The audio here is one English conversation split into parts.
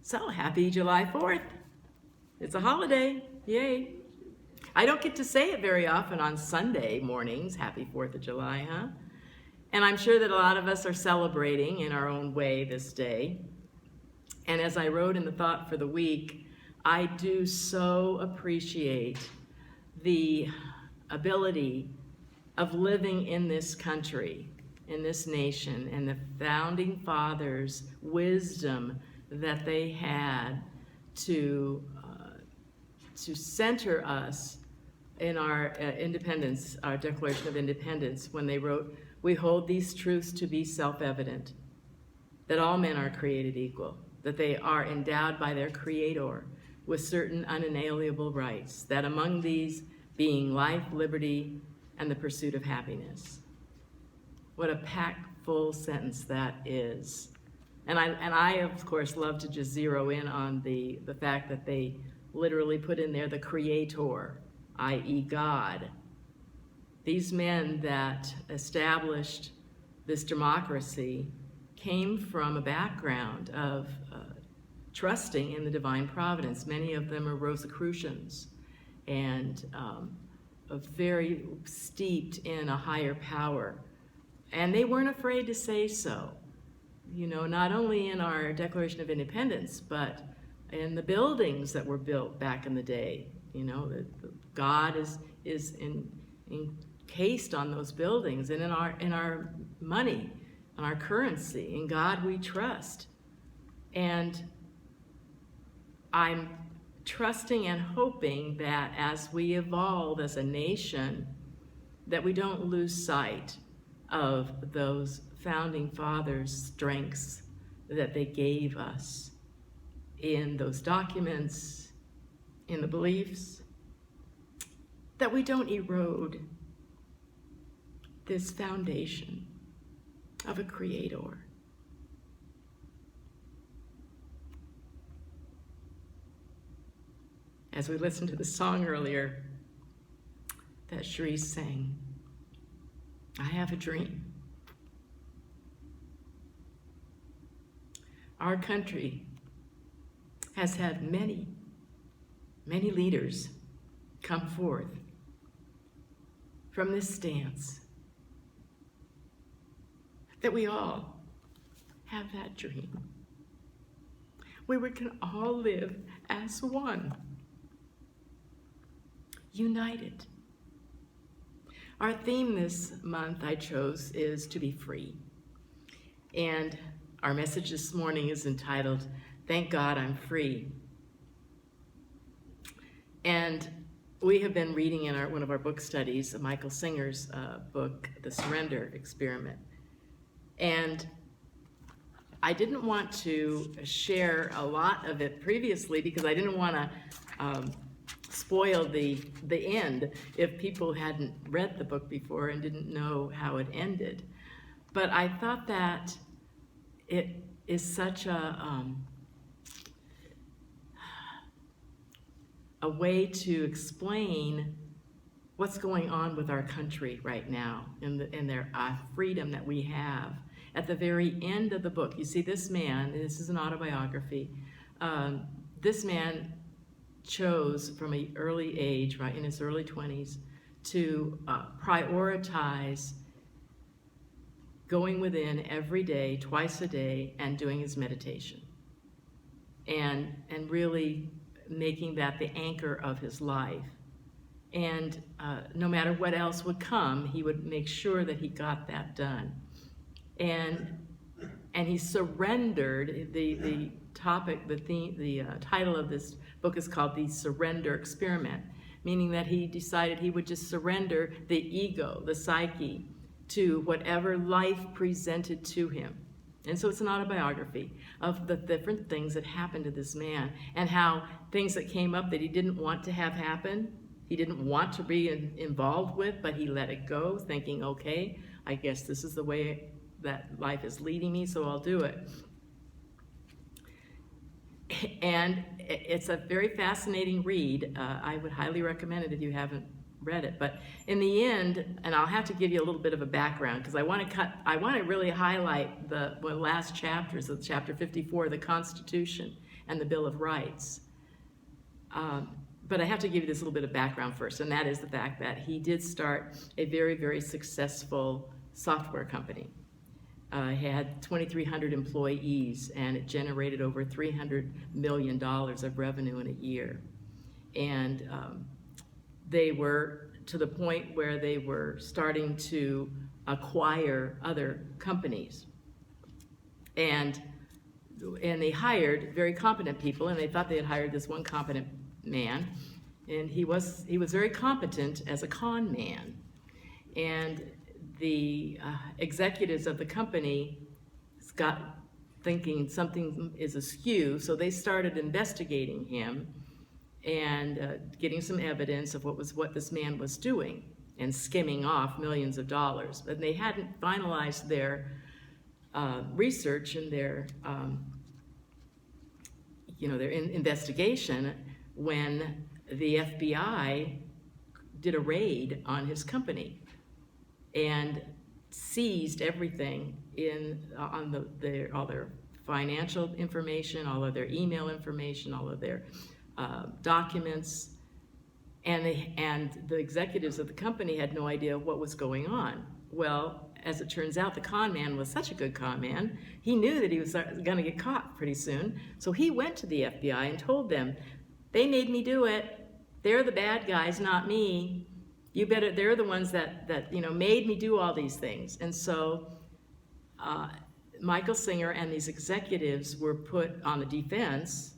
So happy July 4th. It's a holiday, yay. I don't get to say it very often on Sunday mornings, happy 4th of July, huh? And I'm sure that a lot of us are celebrating in our own way this day. And as I wrote in the thought for the week, I do so appreciate the ability of living in this country, in this nation, and the founding fathers' wisdom that they had to center us in our independence, our Declaration of Independence, when they wrote, "We hold these truths to be self-evident, that all men are created equal, that they are endowed by their Creator with certain unalienable rights, that among these being life, liberty, and the pursuit of happiness." What a packed full sentence that is. And I of course love to just zero in on the fact that they literally put in there the Creator, i.e. God. These men that established this democracy came from a background of trusting in the divine providence. Many of them are Rosicrucians and very steeped in a higher power. And they weren't afraid to say so. You know, not only in our Declaration of Independence, but in the buildings that were built back in the day. You know, God is encased on those buildings and in our money, on our currency. In God we trust. And I'm trusting and hoping that as we evolve as a nation, that we don't lose sight of those founding fathers' strengths that they gave us in those documents, in the beliefs, that we don't erode this foundation of a Creator. As we listened to the song earlier that Cherise sang, I have a dream. Our country has had many, many leaders come forth from this stance that we all have that dream, where we can all live as one, united. Our theme this month I chose is to be free. And our message this morning is entitled, "Thank God I'm Free." And we have been reading in one of our book studies, Michael Singer's book, The Surrender Experiment. And I didn't want to share a lot of it previously because I didn't want to spoil the end if people hadn't read the book before and didn't know how it ended. But I thought that it is such a way to explain what's going on with our country right now and their freedom that we have. At the very end of the book, you see this man, and this is an autobiography, this man chose from an early age, right in his early 20s, to prioritize going within every day, twice a day, and doing his meditation. And really making that the anchor of his life. And no matter what else would come, he would make sure that he got that done. And he surrendered. The title of this book is called The Surrender Experiment, meaning that he decided he would just surrender the ego, the psyche, to whatever life presented to him. And so it's an autobiography of the different things that happened to this man and how things that came up that he didn't want to have happen, he didn't want to be involved with, but he let it go, thinking, okay, I guess this is the way that life is leading me, so I'll do it. And it's a very fascinating read. I would highly recommend it if you haven't read it. But in the end, and I'll have to give you a little bit of a background because I want to really highlight the last chapters of chapter 54, the Constitution and the Bill of Rights. But I have to give you this little bit of background first, and that is the fact that he did start a very, very successful software company. He had 2,300 employees, and it generated over $300 million of revenue in a year. And they were to the point where they were starting to acquire other companies. And they hired very competent people, and they thought they had hired this one competent man, and he was very competent as a con man. And the executives of the company got thinking something is askew, so they started investigating him and getting some evidence of what this man was doing and skimming off millions of dollars. But they hadn't finalized their research and their investigation when the FBI did a raid on his company and seized everything on all their financial information, all of their email information, all of their documents, and the executives of the company had no idea what was going on. Well, as it turns out, the con man was such a good con man, he knew that he was going to get caught pretty soon, so he went to the FBI and told them, they made me do it. They're the bad guys, not me. They're the ones that made me do all these things. And so Michael Singer and these executives were put on the defense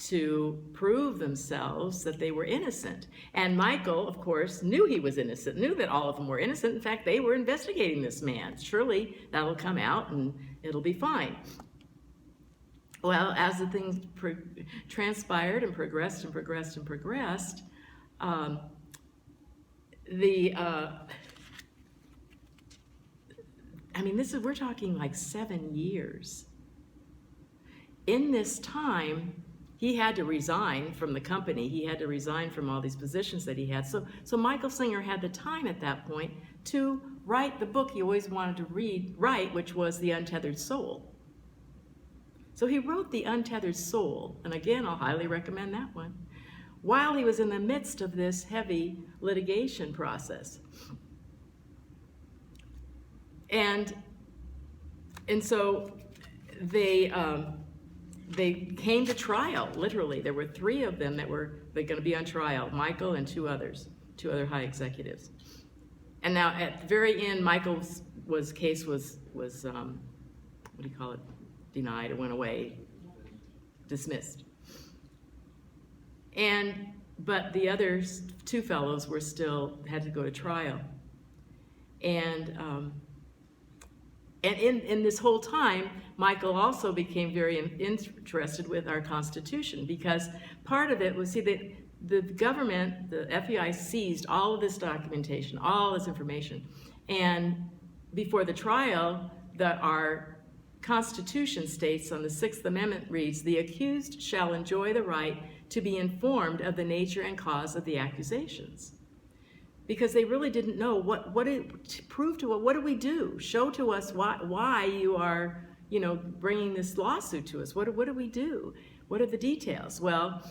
to prove themselves that they were innocent. And Michael, of course, knew he was innocent, knew that all of them were innocent. In fact, they were investigating this man. Surely that'll come out and it'll be fine. Well, as the things transpired and progressed, we're talking like 7 years. In this time, he had to resign from the company. He had to resign from all these positions that he had. So Michael Singer had the time at that point to write the book he always wanted to write, which was The Untethered Soul. So he wrote The Untethered Soul, and again, I'll highly recommend that one, while he was in the midst of this heavy litigation process. And so they came to trial, literally. There were 3 of them that were going to be on trial, Michael and 2 other high executives. And now at the very end, Michael's case was denied, it went away, dismissed. But the other 2 fellows had to go to trial. And in this whole time, Michael also became very interested with our Constitution, because part of it was, the government, the FBI, seized all of this documentation, all this information. And before the trial, our Constitution states on the 6th Amendment reads, "The accused shall enjoy the right to be informed of the nature and cause of the accusations." Because they really didn't know what it proved to us. What do we do? Show to us why you are, bringing this lawsuit to us. What do we do? What are the details? Well,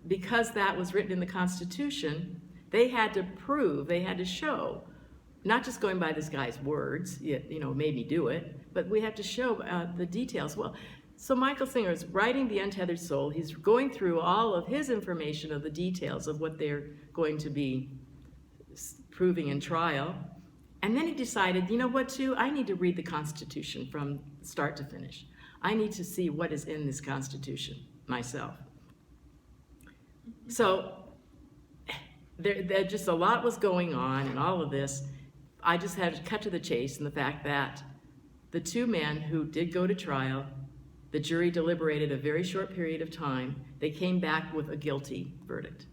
because that was written in the Constitution, they had to show, not just going by this guy's words, made me do it, but we have to show the details. Well, so Michael Singer is writing The Untethered Soul. He's going through all of his information of the details of what they're going to be proving in trial. And then he decided, you know what, too? I need to read the Constitution from start to finish. I need to see what is in this Constitution myself. So there just a lot was going on and all of this. I just had to cut to the chase in the fact that the 2 men who did go to trial, the jury deliberated a very short period of time. They came back with a guilty verdict.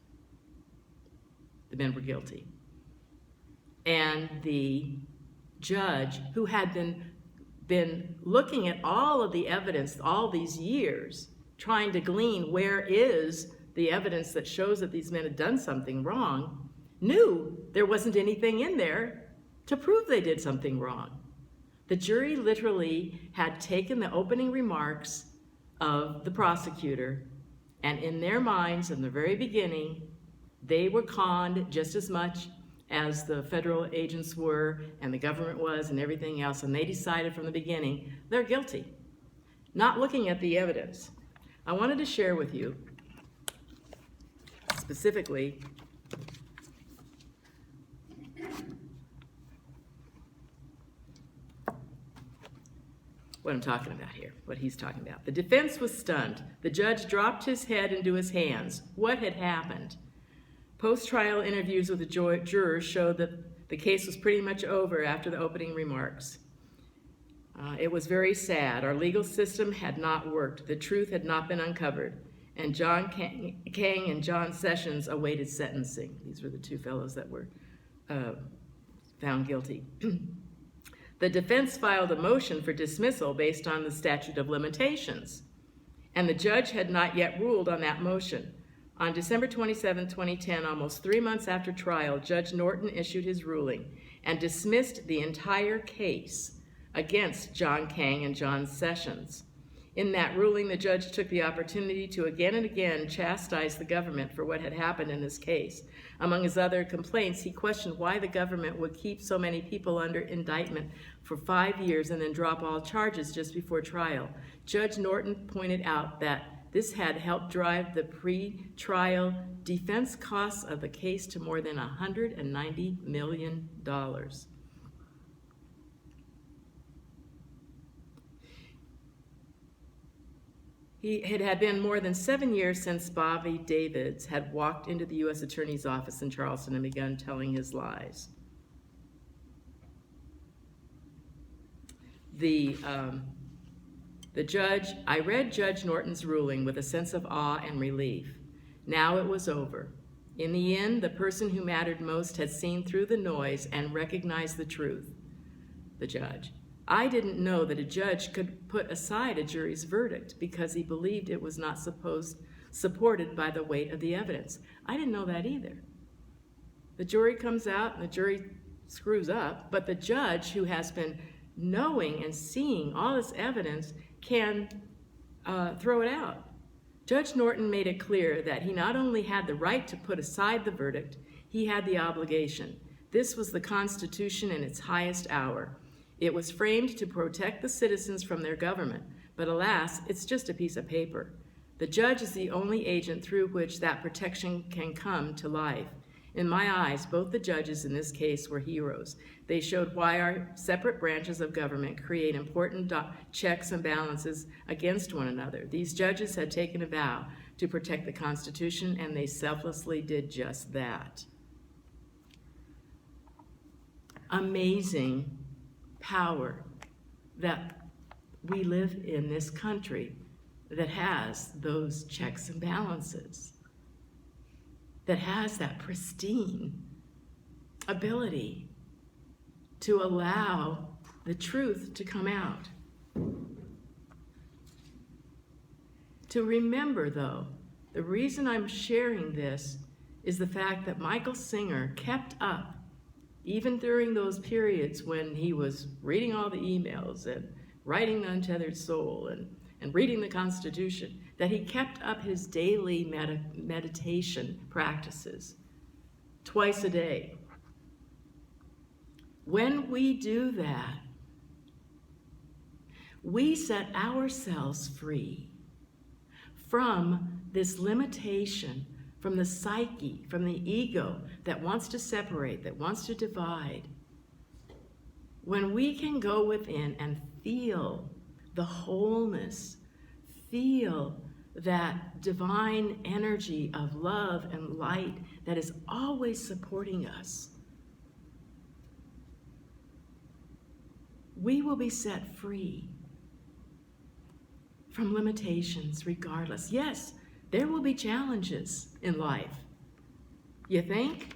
The men were guilty. And the judge, who had been looking at all of the evidence all these years, trying to glean where is the evidence that shows that these men had done something wrong, knew there wasn't anything in there to prove they did something wrong. The jury literally had taken the opening remarks of the prosecutor, and in their minds, in the very beginning, they were conned just as much as the federal agents were and the government was and everything else, and they decided from the beginning they're guilty, not looking at the evidence. I wanted to share with you specifically what I'm talking about here, what he's talking about. The defense was stunned. The judge dropped his head into his hands. What had happened? Post-trial interviews with the jurors showed that the case was pretty much over after the opening remarks. It was very sad. Our legal system had not worked. The truth had not been uncovered. And John Kang and John Sessions awaited sentencing. These were the two fellows that were found guilty. The defense filed a motion for dismissal based on the statute of limitations, and the judge had not yet ruled on that motion. On December 27, 2010, almost 3 months after trial, Judge Norton issued his ruling and dismissed the entire case against John Kang and John Sessions. In that ruling, the judge took the opportunity to again and again chastise the government for what had happened in this case. Among his other complaints, he questioned why the government would keep so many people under indictment for 5 years and then drop all charges just before trial. Judge Norton pointed out that this had helped drive the pre-trial defense costs of the case to more than $190 million. It had been more than 7 years since Bobby Davids had walked into the U.S. Attorney's office in Charleston and begun telling his lies. I read Judge Norton's ruling with a sense of awe and relief. Now it was over. In the end, the person who mattered most had seen through the noise and recognized the truth, the judge. I didn't know that a judge could put aside a jury's verdict because he believed it was not supported by the weight of the evidence. I didn't know that either. The jury comes out and the jury screws up, but the judge, who has been knowing and seeing all this evidence, can throw it out. Judge Norton made it clear that he not only had the right to put aside the verdict, he had the obligation. This was the Constitution in its highest hour. It was framed to protect the citizens from their government, but alas, it's just a piece of paper. The judge is the only agent through which that protection can come to life. In my eyes, both the judges in this case were heroes. They showed why our separate branches of government create important checks and balances against one another. These judges had taken a vow to protect the Constitution, and they selflessly did just that. Amazing power that we live in this country that has those checks and balances, that has that pristine ability to allow the truth to come out. To remember, though, the reason I'm sharing this is the fact that Michael Singer kept up even during those periods when he was reading all the emails and writing The Untethered Soul and reading the Constitution, that he kept up his daily meditation practices twice a day. When we do that, we set ourselves free from this limitation, from the psyche, from the ego that wants to separate, that wants to divide. When we can go within and feel the wholeness, feel that divine energy of love and light that is always supporting us, we will be set free from limitations regardless. Yes, there will be challenges in life. You think?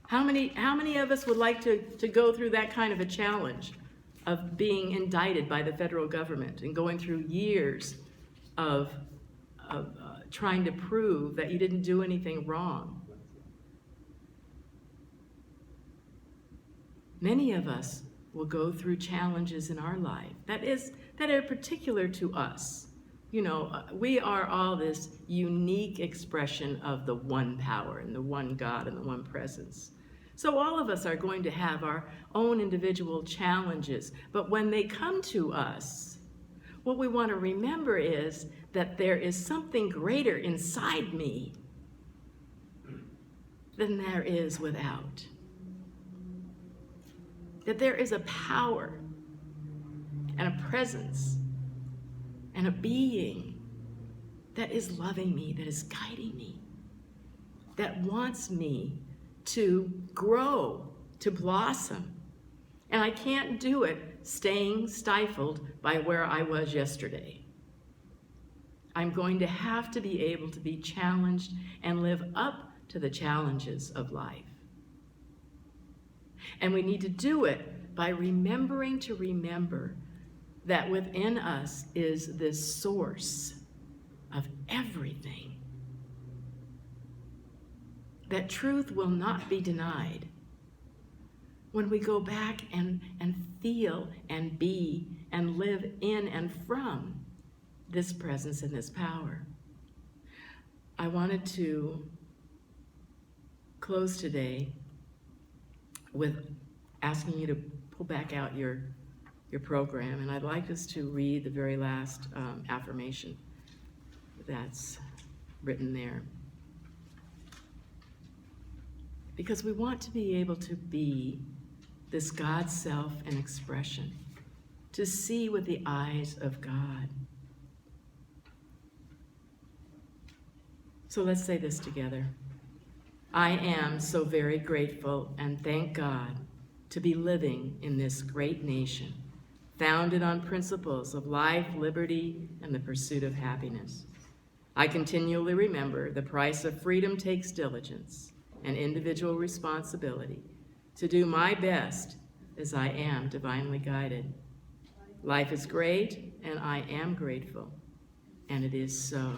How many of us would like to go through that kind of a challenge of being indicted by the federal government and going through years of trying to prove that you didn't do anything wrong? Many of us will go through challenges in our life that are particular to us. You know, we are all this unique expression of the one power and the one God and the one presence. So all of us are going to have our own individual challenges, but when they come to us, what we want to remember is that there is something greater inside me than there is without. That there is a power and a presence and a being that is loving me, that is guiding me, that wants me to grow, to blossom. And I can't do it staying stifled by where I was yesterday. I'm going to have to be able to be challenged and live up to the challenges of life. And we need to do it by remembering to remember that within us is this source of everything. That truth will not be denied. When we go back and feel and be and live in and from this presence and this power. I wanted to close today with asking you to pull back out your program, and I'd like us to read the very last affirmation that's written there. Because we want to be able to be this God self and expression, to see with the eyes of God. So let's say this together. I am so very grateful and thank God to be living in this great nation, founded on principles of life, liberty, and the pursuit of happiness. I continually remember the price of freedom takes diligence and individual responsibility to do my best as I am divinely guided. Life is great, and I am grateful, and it is so.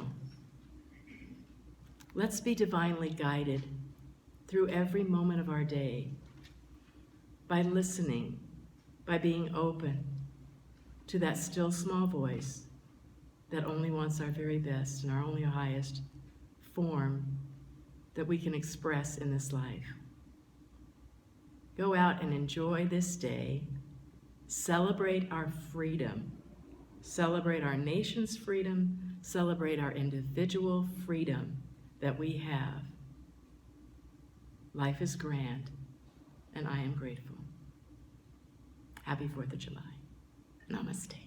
Let's be divinely guided through every moment of our day by listening, by being open to that still small voice that only wants our very best and our only highest form that we can express in this life. Go out and enjoy this day. Celebrate our freedom. Celebrate our nation's freedom. Celebrate our individual freedom that we have. Life is grand, and I am grateful. Happy 4th of July. Namaste.